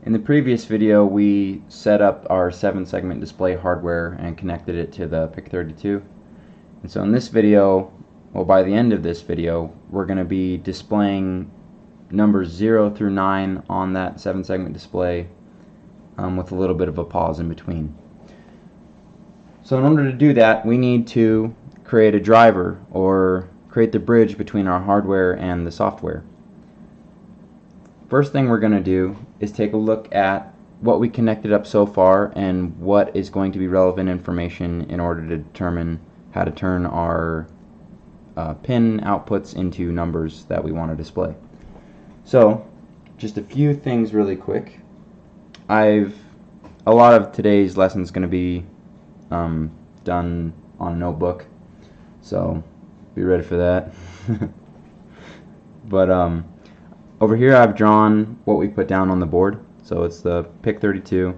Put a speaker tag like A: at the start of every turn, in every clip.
A: In the previous video, we set up our 7-segment display hardware and connected it to the PIC32. And so in this video, well, by the end of this video, we're going to be displaying numbers 0 through 9 on that 7-segment display with a little bit of a pause in between. So in order to do that, we need to create a driver, or create the bridge between our hardware and the software. First thing we're going to do is take a look at what we connected up so far and what is going to be relevant information in order to determine how to turn our pin outputs into numbers that we want to display. So just a few things really quick. A lot of today's lesson is going to be done on a notebook, so be ready for that. But over here I've drawn what we put down on the board. So it's the PIC32,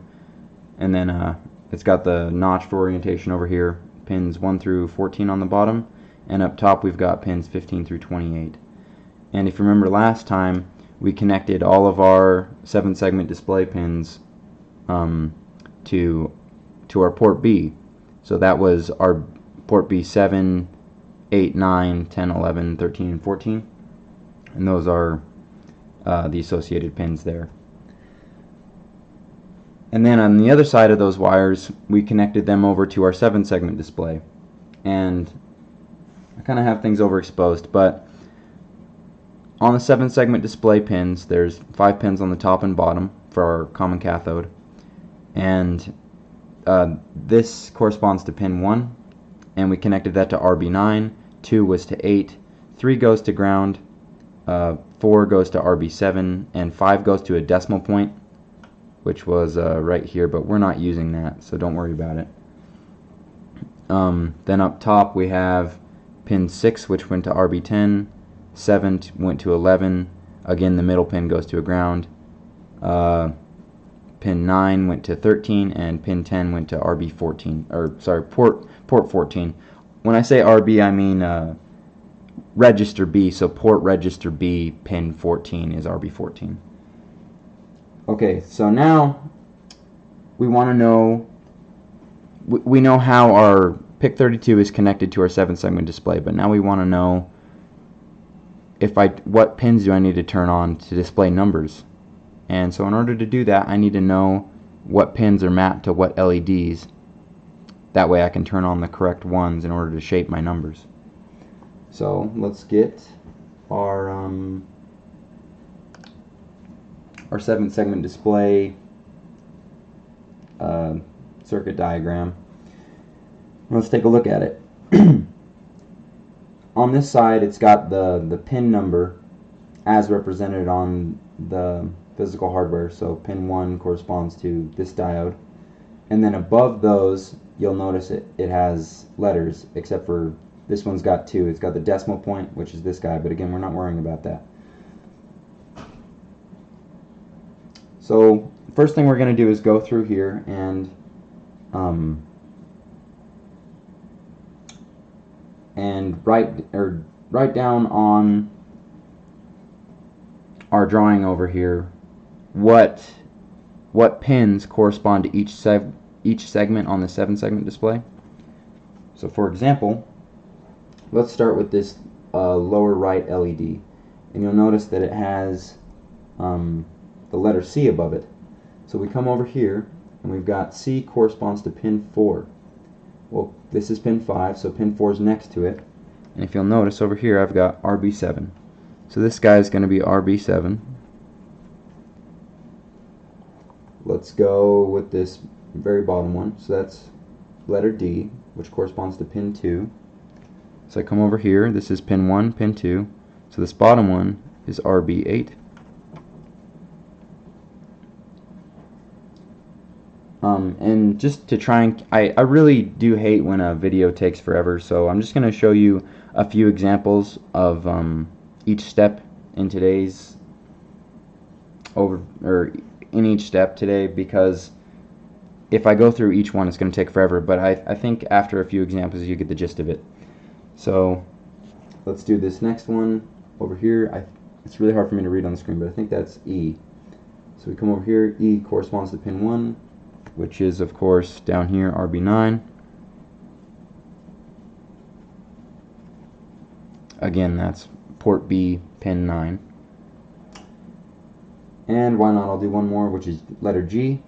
A: and then it's got the notch for orientation over here, pins 1 through 14 on the bottom, and up top we've got pins 15 through 28. And if you remember last time, we connected all of our 7-segment display pins to our port B. So that was our port B 7, 8, 9, 10, 11, 13, and 14. And those are the associated pins there. And then on the other side of those wires, we connected them over to our 7-segment display. And I kind of have things overexposed, but on the 7-segment display pins, there's 5 pins on the top and bottom for our common cathode. And this corresponds to pin 1, and we connected that to RB9, 2 was to 8, 3 goes to ground, 4 goes to RB7, and 5 goes to a decimal point, which was right here, but we're not using that, so don't worry about it. Then up top we have pin 6, which went to RB10, 7 went to 11, again the middle pin goes to a ground, pin 9 went to 13, and pin 10 went to RB14, or sorry, port 14. When I say RB, I mean register B, so port register B, pin 14 is RB14. Okay, so now we want to know, we know how our PIC32 is connected to our 7-segment display, but now we want to know what pins do I need to turn on to display numbers. And so in order to do that, I need to know what pins are mapped to what LEDs. That way I can turn on the correct ones in order to shape my numbers. So let's get our 7-segment display circuit diagram. Let's take a look at it. On this side, it's got the pin number as represented on the physical hardware. So pin 1 corresponds to this diode, and then above those you'll notice it has letters, except for this one's got 2. It's got the decimal point, which is this guy, but again, we're not worrying about that. So first thing we're going to do is go through here and write down on our drawing over here what pins correspond to each segment on the 7-segment display. So for example, let's start with this lower right LED, and you'll notice that it has the letter C above it. So we come over here and we've got C corresponds to pin 4. Well, this is pin 5, so pin 4 is next to it. And if you'll notice over here, I've got RB7. So this guy is going to be RB7. Let's go with this very bottom one. So that's letter D, which corresponds to pin 2. So I come over here, this is pin 1, pin 2. So this bottom one is RB8. And just to try and, I really do hate when a video takes forever, so I'm just going to show you a few examples of each step in today's in each step today, because if I go through each one it's going to take forever, but I think after a few examples you get the gist of it. So let's do this next one over here. It's really hard for me to read on the screen, but I think that's E. So we come over here, E corresponds to pin 1, which is of course down here RB9. Again, that's port B, pin 9. And why not, I'll do one more, which is letter G.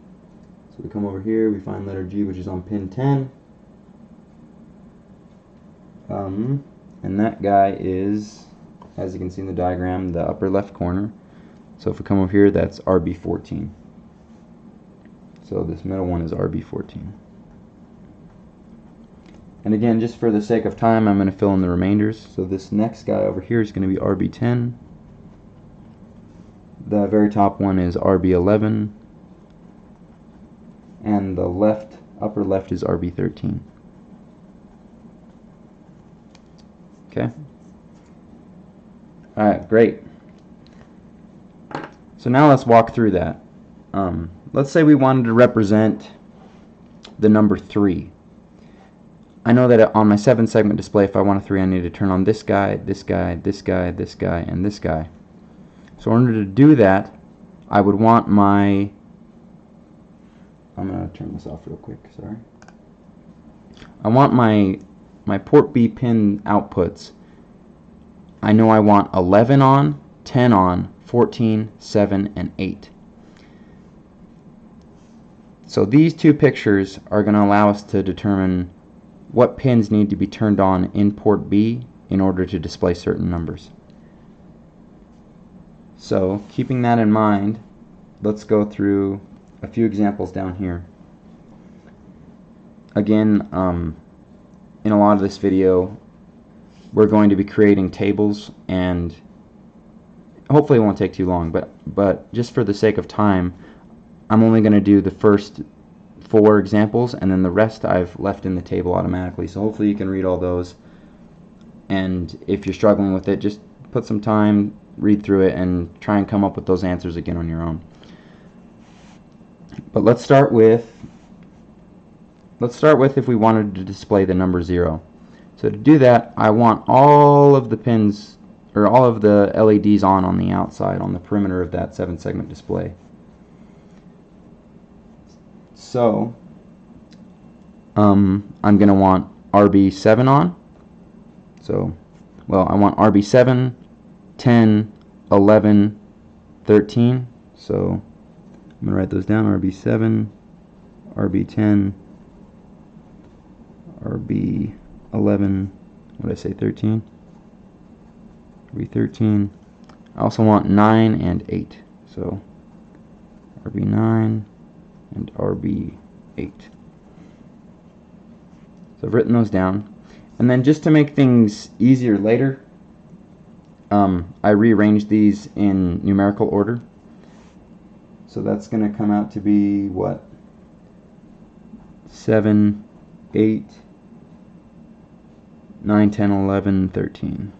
A: So we come over here, we find letter G, which is on pin 10. And that guy is, as you can see in the diagram, the upper left corner. So if we come over here, that's RB14. So this middle one is RB14. And again, just for the sake of time, I'm going to fill in the remainders. So this next guy over here is going to be RB10. The very top one is RB11. And the upper left is RB13. Okay. Alright, great. So now let's walk through that. Let's say we wanted to represent the number 3. I know that on my 7-segment display, if I want a 3, I need to turn on this guy, this guy, this guy, this guy, and this guy. So in order to do that, I would want my... I'm going to turn this off real quick, sorry. I want my port B pin outputs. I know I want 11 on, 10 on, 14, 7, and 8. So these two pictures are going to allow us to determine what pins need to be turned on in port B in order to display certain numbers. So keeping that in mind, let's go through a few examples down here. Again, in a lot of this video, we're going to be creating tables, and hopefully it won't take too long, but just for the sake of time, I'm only going to do the first 4 examples, and then the rest I've left in the table automatically. So hopefully you can read all those, and if you're struggling with it, just put some time, read through it, and try and come up with those answers again on your own. But let's start with if we wanted to display the number 0. So to do that, I want all of the pins, or all of the LEDs on the outside, on the perimeter of that 7-segment display. So I'm going to want RB7 on. So, well, I want RB7, 10, 11, 13. So I'm going to write those down. RB7, RB10, RB11, what did I say, 13? RB13. I also want 9 and 8. So RB9 and RB8. So I've written those down. And then just to make things easier later, I rearranged these in numerical order. So that's going to come out to be what? 7, 8, 9, 10, 11, 13.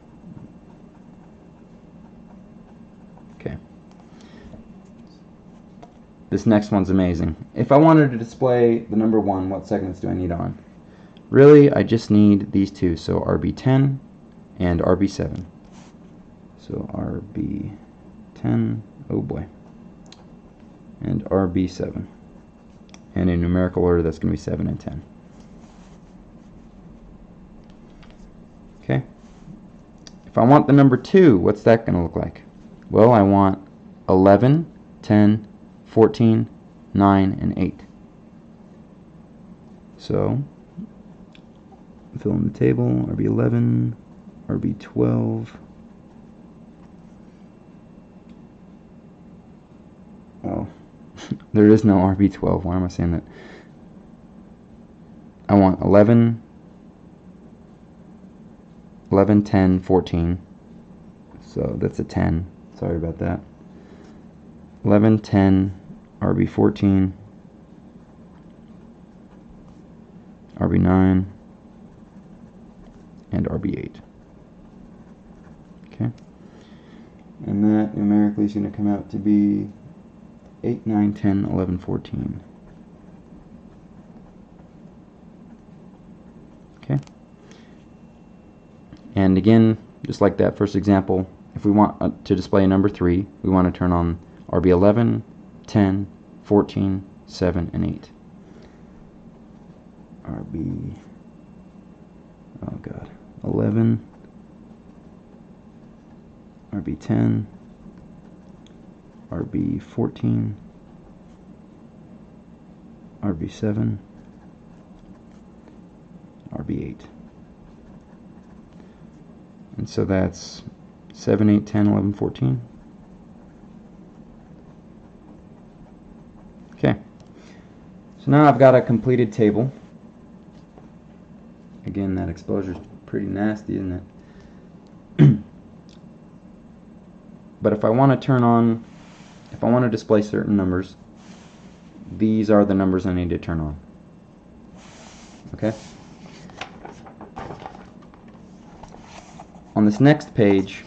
A: Okay. This next one's amazing. If I wanted to display the number 1, what segments do I need on? Really, I just need these two, so RB10 and RB7. So RB10, oh boy, and RB7. And in numerical order, that's going to be 7 and 10. Okay. If I want the number 2, what's that going to look like? Well, I want 11, 10, 14, 9, and 8. So fill in the table, RB11, RB12, oh, there is no RB12, why am I saying that? I want 11, 10, 14, so that's a 10, sorry about that. 11, 10, RB14, RB9, and RB8. Okay, and that numerically is going to come out to be 8, 9, 10, 11, 14. Okay, and again, just like that first example, if we want to display a number 3, we want to turn on RB11, 10, 14, 7, and 8. RB, oh god, 11, RB 10, RB 14, RB 7, RB 8. And so that's 7, 8, 10, 11, 14. Okay. So now I've got a completed table. Again, that exposure is pretty nasty, isn't it? But if I want to display certain numbers, these are the numbers I need to turn on. Okay? On this next page,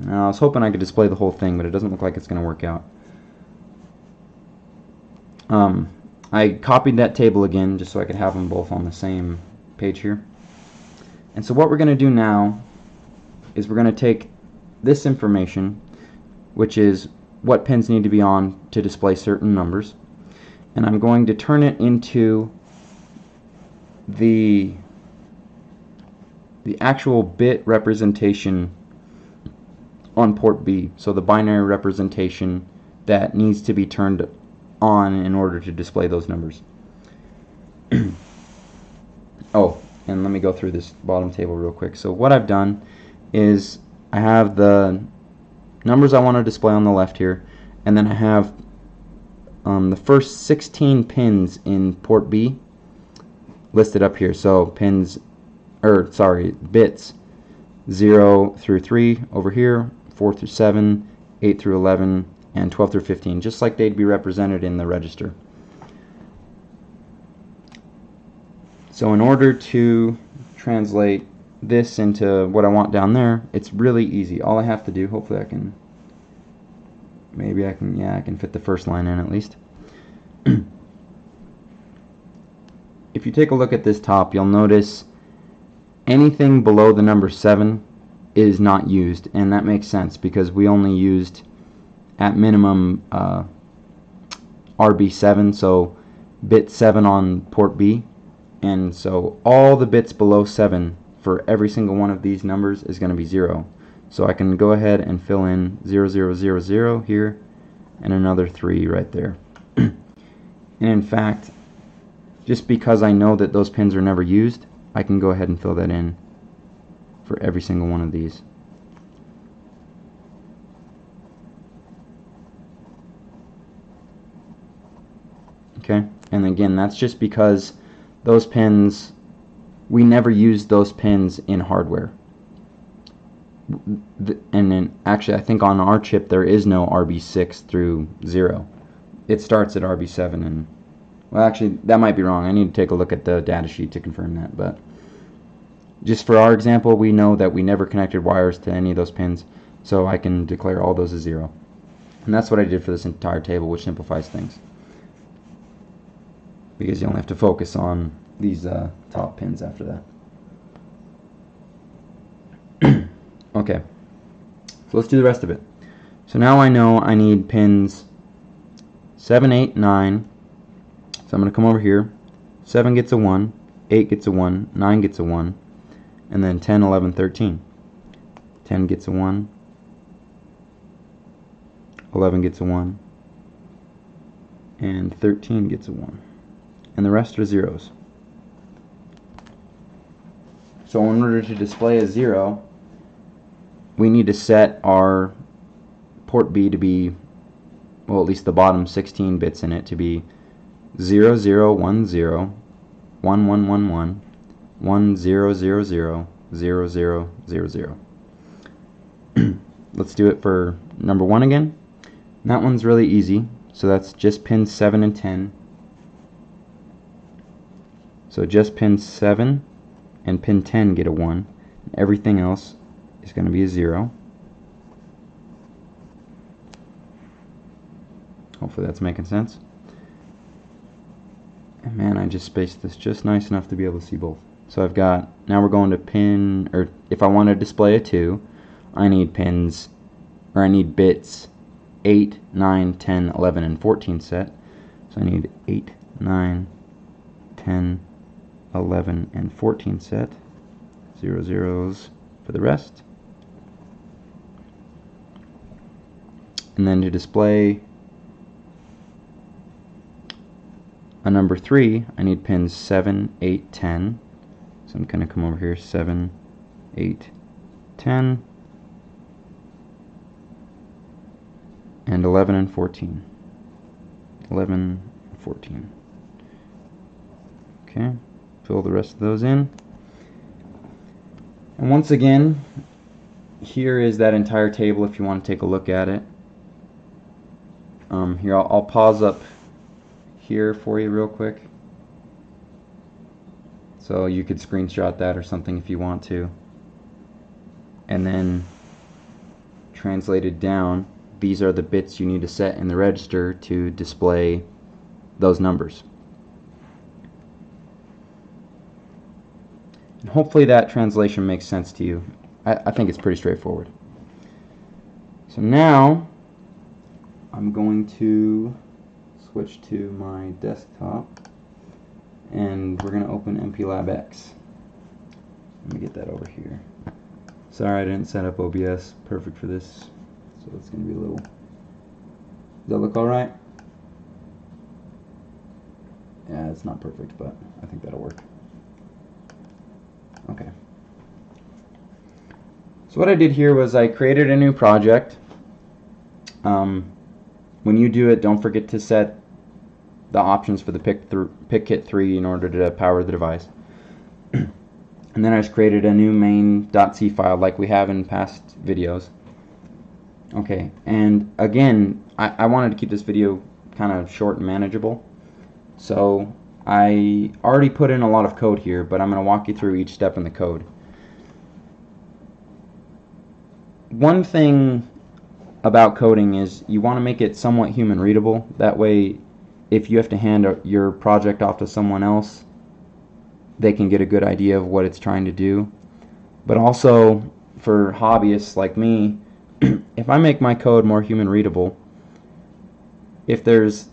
A: I was hoping I could display the whole thing, but it doesn't look like it's going to work out. I copied that table again just so I could have them both on the same page here. And so what we're going to do now is we're going to take this information, which is what pins need to be on to display certain numbers, and I'm going to turn it into the actual bit representation on port B, so the binary representation that needs to be turned on in order to display those numbers. Oh, and let me go through this bottom table real quick. So what I've done is I have the numbers I want to display on the left here, and then I have the first 16 pins in port B listed up here. So bits 0 through 3 over here, 4 through 7, 8 through 11, and 12 through 15, just like they'd be represented in the register. So in order to translate this into what I want down there, it's really easy. All I have to do, hopefully I can, yeah, I can fit the first line in at least. If you take a look at this top, you'll notice anything below the number 7 is not used, and that makes sense because we only used at minimum RB7, so bit 7 on port B, and so all the bits below 7 for every single one of these numbers is going to be 0. So I can go ahead and fill in 0, 0, 0, 0 here and another 3 right there. And in fact, just because I know that those pins are never used, I can go ahead and fill that in for every single one of these. Okay, and again, that's just because those pins, we never use those pins in hardware. And then actually I think on our chip there is no RB6 through 0. It starts at RB7, and well, actually that might be wrong. I need to take a look at the data sheet to confirm that, but just for our example, we know that we never connected wires to any of those pins, so I can declare all those as 0. And that's what I did for this entire table, which simplifies things, because you only have to focus on these top pins after that. Okay, so let's do the rest of it. So now I know I need pins 7, 8, 9. So I'm going to come over here. 7 gets a 1, 8 gets a 1, 9 gets a 1, and then 10, 11, 13. 10 gets a 1, 11 gets a 1, and 13 gets a 1. And the rest are zeros. So in order to display a 0, we need to set our port B to be, well, at least the bottom 16 bits in it to be 0, 0, 1, 0, 1, 1, 1, 1, 1, 0, 0, 0, 0, 0, 0, 0. Let's do it for number 1 again. And that one's really easy. So that's just pins 7 and 10. So just pin 7 and pin 10 get a 1. Everything else is going to be a 0. Hopefully that's making sense. And man, I just spaced this just nice enough to be able to see both. So I've got, now we're going to pin, or if I want to display a 2, I need pins, or I need bits 8, 9, 10, 11, and 14 set. So I need 8, 9, 10, 11, and 14 set. 0 zeros for the rest. And then to display a number 3, I need pins 7, 8, 10. So I'm going to come over here, 7, 8, 10, and 11 and 14. 11 and 14. Okay, fill the rest of those in. And once again, here is that entire table if you want to take a look at it. Here, I'll pause up here for you real quick. So you could screenshot that or something if you want to. And then translated down, these are the bits you need to set in the register to display those numbers. And hopefully that translation makes sense to you. I think it's pretty straightforward. So now I'm going to switch to my desktop and we're going to open MPLAB X. Let me get that over here. Sorry I didn't set up OBS perfect for this, so it's going to be a little... Does that look alright? Yeah, it's not perfect, but I think that'll work. Okay. So what I did here was I created a new project. When you do it, don't forget to set the options for the PIC32 in order to power the device. And then I just created a new main.c file like we have in past videos. Okay, and again, I wanted to keep this video kind of short and manageable. So I already put in a lot of code here, but I'm going to walk you through each step in the code. One thing about coding is you want to make it somewhat human readable. That way, if you have to hand your project off to someone else, they can get a good idea of what it's trying to do. But also, for hobbyists like me, if I make my code more human readable, if there's,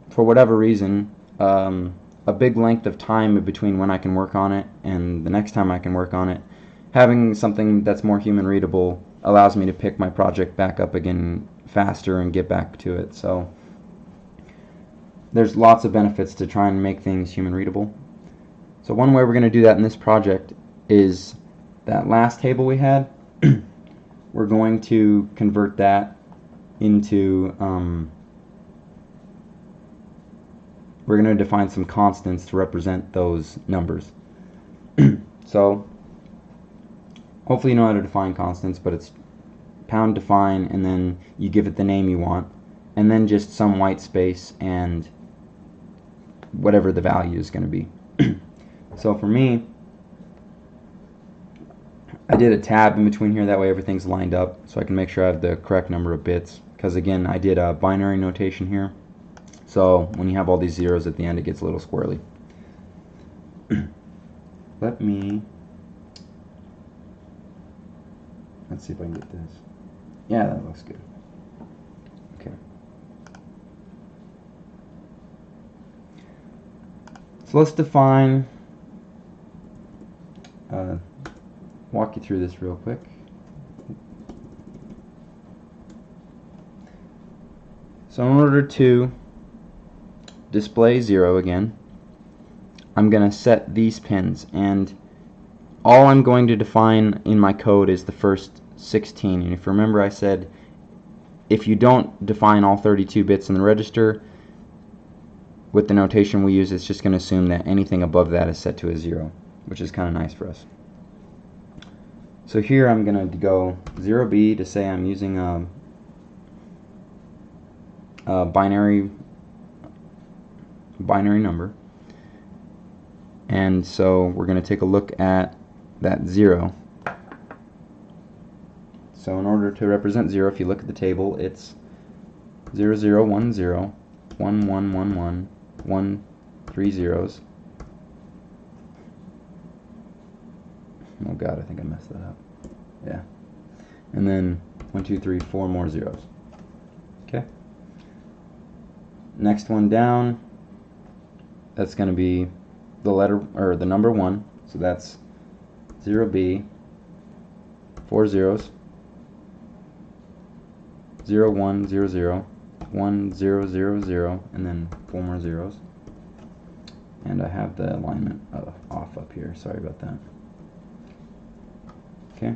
A: for whatever reason, a big length of time between when I can work on it and the next time I can work on it, having something that's more human readable allows me to pick my project back up again faster and get back to it. So there's lots of benefits to try and make things human readable. So one way we're going to do that in this project is that last table we had. We're going to convert that into we're going to define some constants to represent those numbers. So hopefully you know how to define constants, but it's pound define and then you give it the name you want and then just some white space and whatever the value is going to be. So for me, I did a tab in between here, that way everything's lined up so I can make sure I have the correct number of bits, because again I did a binary notation here, so when you have all these zeros at the end it gets a little squirrely. Let's see if I can get this. Yeah, that looks good. Okay. So let's define, walk you through this real quick. So in order to display 0 again, I'm going to set these pins, and all I'm going to define in my code is the first 16. And if you remember, I said if you don't define all 32 bits in the register with the notation we use, it's just going to assume that anything above that is set to a 0, which is kind of nice for us. So here I'm going to go 0B to say I'm using a binary number, and so we're going to take a look at that 0. So in order to represent 0, if you look at the table, it's 0, 0, 1, 0, 1, 1, 1, 1, 1, 3 zeros. Oh god, I think I messed that up. Yeah. And then 1, 2, 3, 4 more zeros. Next one down, that's going to be the letter or the number 1. So that's 0B, 4 zeros, 0 1 0 0, 1 0 0 0, and then 4 more zeros. And I have the alignment off up here. Sorry about that. Okay.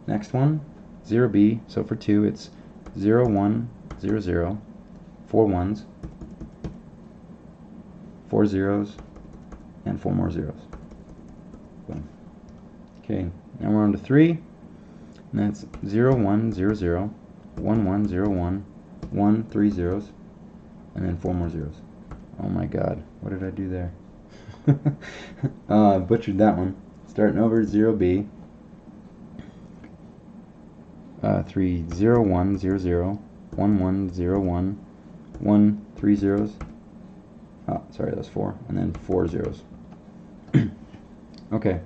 A: Next one, 0B. So for 2, it's 0 1 0 0, 4 1s, 4 zeros, and 4 more zeros. Boom. Okay, now we're on to 3, and that's 0 1 0 0, 1 1 0 1, 1 3 zeros, and then 4 more zeros. Oh my god, what did I do there? Butchered that one. Starting over, 0B, 3 0 1 0 0, 1 1 0 1, 1 3 zeros. Oh, sorry, that's 4, and then 4 zeros. Okay,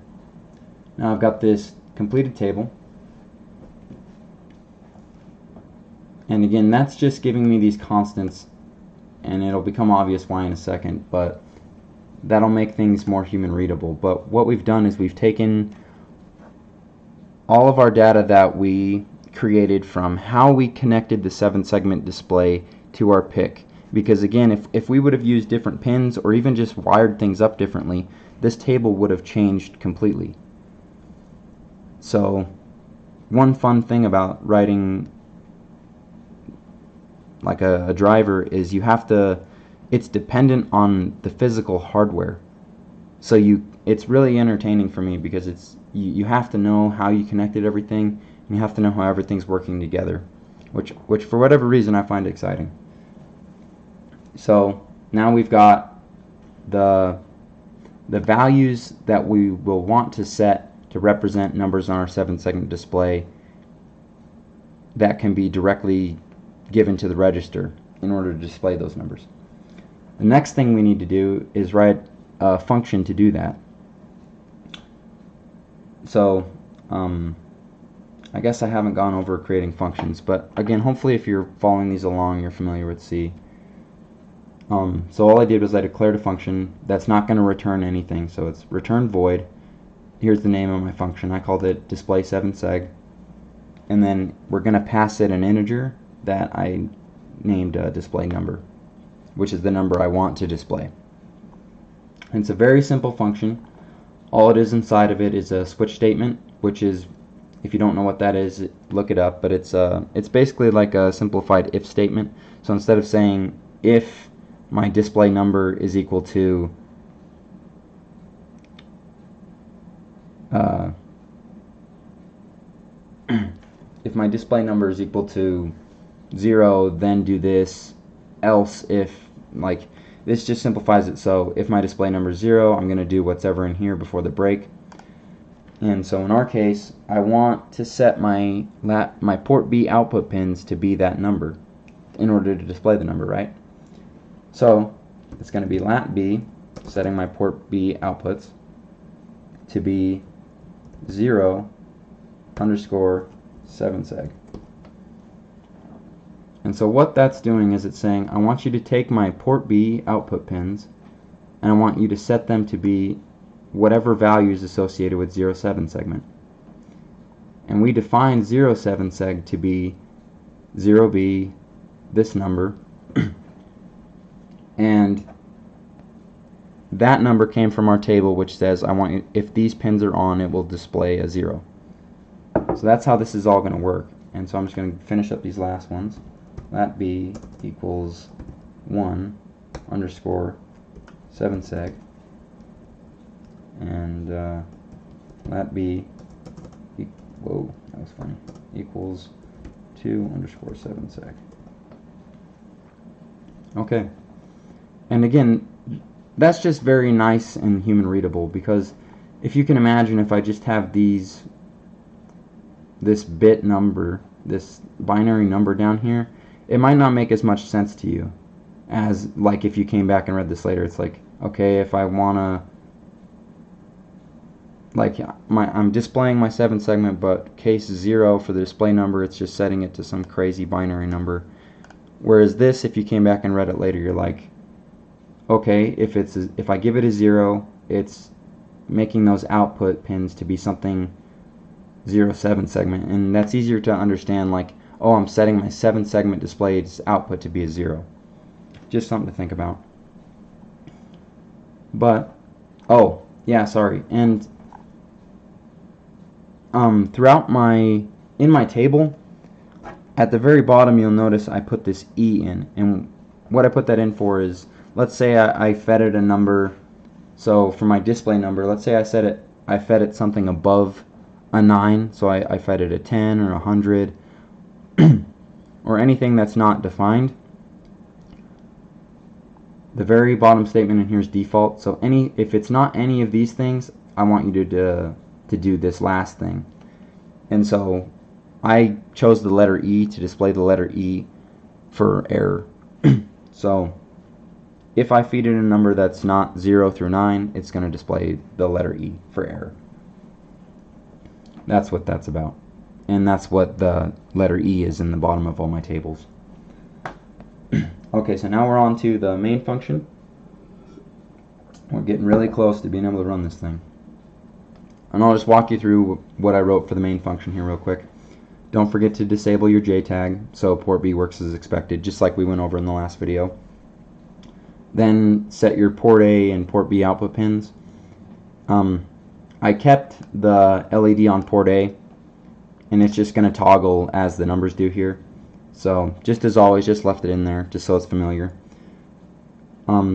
A: now I've got this completed table, and again, that's just giving me these constants, and it'll become obvious why in a second, but that'll make things more human readable. But what we've done is we've taken all of our data that we created from how we connected the 7-segment display to our PIC. Because again, if we would have used different pins or even just wired things up differently, this table would have changed completely. So one fun thing about writing like a driver is you have to, it's dependent on the physical hardware. So it's really entertaining for me because it's you have to know how you connected everything, and you have to know how everything's working together, which for whatever reason I find exciting. So now we've got the values that we will want to set to represent numbers on our 7-segment display that can be directly given to the register in order to display those numbers. The next thing we need to do is write a function to do that. So I guess I haven't gone over creating functions, but again, hopefully if you're following these along, you're familiar with C. So all I did was I declared a function that's not going to return anything, so it's return void. Here's the name of my function. I called it display 7seg, and then we're going to pass it an integer that I named display number, which is the number I want to display. And it's a very simple function. All it is inside of it is a switch statement, which is, if you don't know what that is, look it up, but it's basically like a simplified if statement. So instead of saying if my display number is equal to if my display number is equal to 0, then do this, else if, like, this just simplifies it. So if my display number is 0, I'm going to do whatever in here before the break. And so in our case, I want to set my port B output pins to be that number in order to display the number, right? So it's going to be lat B, setting my port B outputs to be 0 underscore 7seg. And so what that's doing is it's saying, I want you to take my port B output pins and I want you to set them to be whatever value is associated with 0,7 segment. And we define 0,7 seg to be 0B, this number, and that number came from our table, which says I want you, if these pins are on, it will display a 0. So that's how this is all going to work. And so I'm just going to finish up these last ones. Lat B equals 1 underscore 7 seg, and lat B whoa, that was funny, equals 2 underscore 7 seg. Okay, and again, that's just very nice and human readable, because if you can imagine, if I just have this bit number, this binary number down here, it might not make as much sense to you as like if you came back and read this later. It's like, okay, if I wanna, like, I'm displaying my 7 segment, but case 0 for the display number, it's just setting it to some crazy binary number. Whereas this, if you came back and read it later, you're like, okay, if I give it a 0, it's making those output pins to be something 0-7 segment, and that's easier to understand, like, oh, I'm setting my 7-segment display's output to be a 0. Just something to think about. But, oh, yeah, sorry, and in my table, at the very bottom, you'll notice I put this E in, and what I put that in for is, let's say I fed it a number. So for my display number, let's say I fed it something above a 9, so I fed it a 10 or 100 or anything that's not defined. The very bottom statement in here is default, so if it's not any of these things, I want you to do this last thing. And so I chose the letter E to display the letter E for error. So if I feed it a number that's not 0 through 9, it's going to display the letter E for error. That's what that's about. And that's what the letter E is in the bottom of all my tables. Okay, so now we're on to the main function. We're getting really close to being able to run this thing. And I'll just walk you through what I wrote for the main function here real quick. Don't forget to disable your JTAG so port B works as expected, just like we went over in the last video. Then set your port A and port B output pins. I kept the LED on port A, and it's just going to toggle as the numbers do here. So just as always, just left it in there just so it's familiar.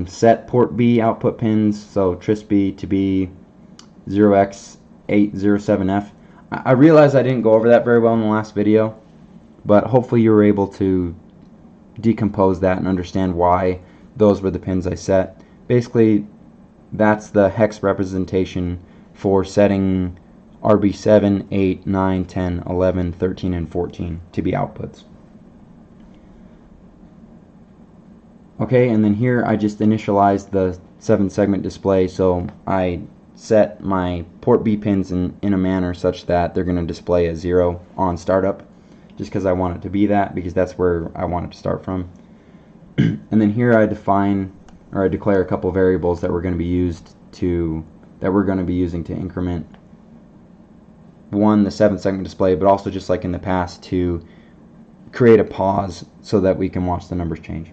A: Set port B output pins, so TRISC-B to be 0x807F. I realize I didn't go over that very well in the last video, but hopefully you were able to decompose that and understand why those were the pins I set. Basically, that's the hex representation for setting RB7, 8, 9, 10, 11, 13, and 14 to be outputs. Okay, and then here I just initialized the 7-segment display, so I set my port B pins in a manner such that they're going to display a 0 on startup, just because I want it to be that, because that's where I want it to start from. And then here I declare a couple variables that we're going to be using to increment the 7-segment display, but also, just like in the past, to create a pause so that we can watch the numbers change.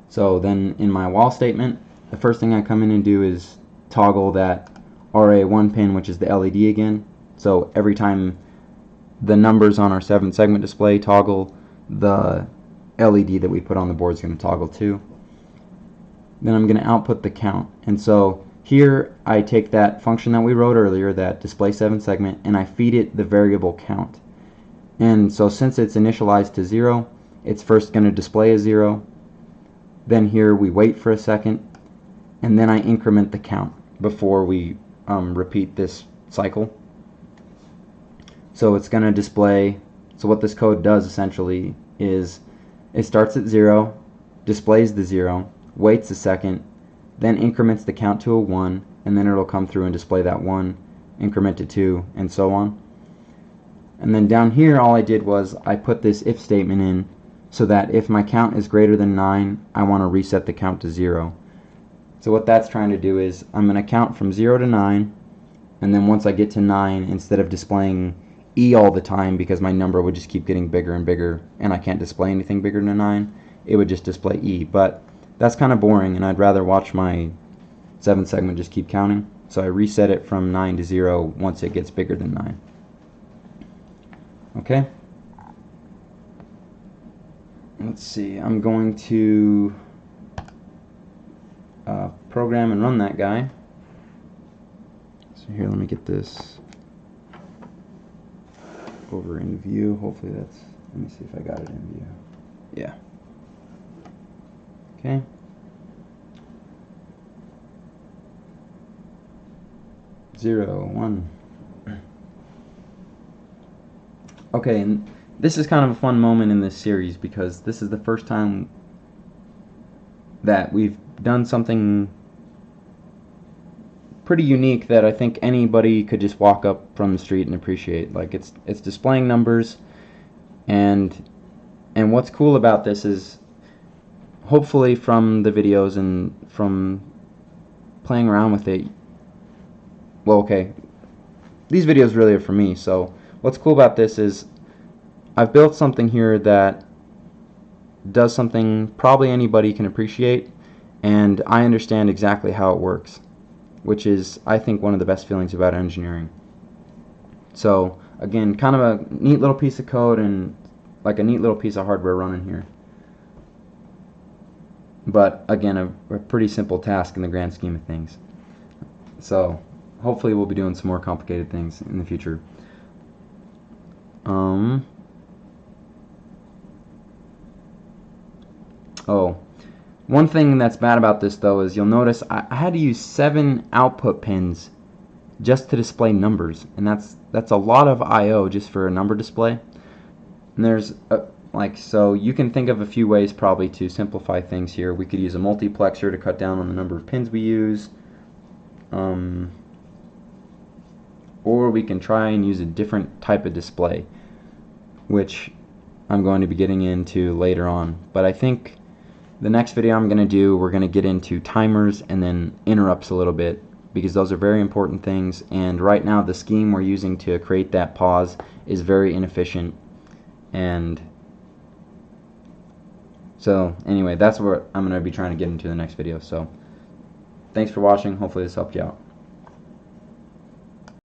A: So then in my while statement, the first thing I come in and do is toggle that RA1 pin, which is the LED again. So every time the numbers on our 7-segment display toggle, the LED that we put on the board is going to toggle too. Then I'm going to output the count, and so here I take that function that we wrote earlier, that display 7-segment, and I feed it the variable count. And so since it's initialized to 0, it's first going to display a 0. Then here we wait for a second, and then I increment the count before we repeat this cycle. So it's going to display, so what this code does essentially is it starts at 0, displays the 0, waits a second, then increments the count to a 1, and then it'll come through and display that 1, increment to 2, and so on. And then down here all I did was I put this if statement in so that if my count is greater than 9, I want to reset the count to 0. So what that's trying to do is I'm going to count from 0 to 9, and then once I get to 9, instead of displaying E all the time because my number would just keep getting bigger and bigger and I can't display anything bigger than 9, it would just display E. But that's kind of boring, and I'd rather watch my 7-segment just keep counting. So I reset it from 9 to 0 once it gets bigger than 9. Okay. Let's see, I'm going to program and run that guy. So here, let me get this over in view. Hopefully that's, let me see if I got it in view. Yeah. Okay. Zero, 1. Okay, and this is kind of a fun moment in this series because this is the first time that we've done something pretty unique that I think anybody could just walk up from the street and appreciate. Like, it's displaying numbers, and And what's cool about this is, hopefully from the videos and from playing around with it, well, okay, these videos really are for me, so what's cool about this is I've built something here that does something probably anybody can appreciate, and I understand exactly how it works, which is, I think, one of the best feelings about engineering. So again, kind of a neat little piece of code and like a neat little piece of hardware running here, but again, a pretty simple task in the grand scheme of things. So hopefully we'll be doing some more complicated things in the future. Oh, one thing that's bad about this though is you'll notice I had to use 7 output pins just to display numbers, and that's a lot of I/O just for a number display. And there's so you can think of a few ways probably to simplify things here. We could use a multiplexer to cut down on the number of pins we use, or we can try and use a different type of display, which I'm going to be getting into later on. But I think the next video I'm going to do, we're going to get into timers and then interrupts a little bit, because those are very important things, and right now the scheme we're using to create that pause is very inefficient. And so anyway, that's what I'm going to be trying to get into the next video. So thanks for watching. Hopefully this helped you out.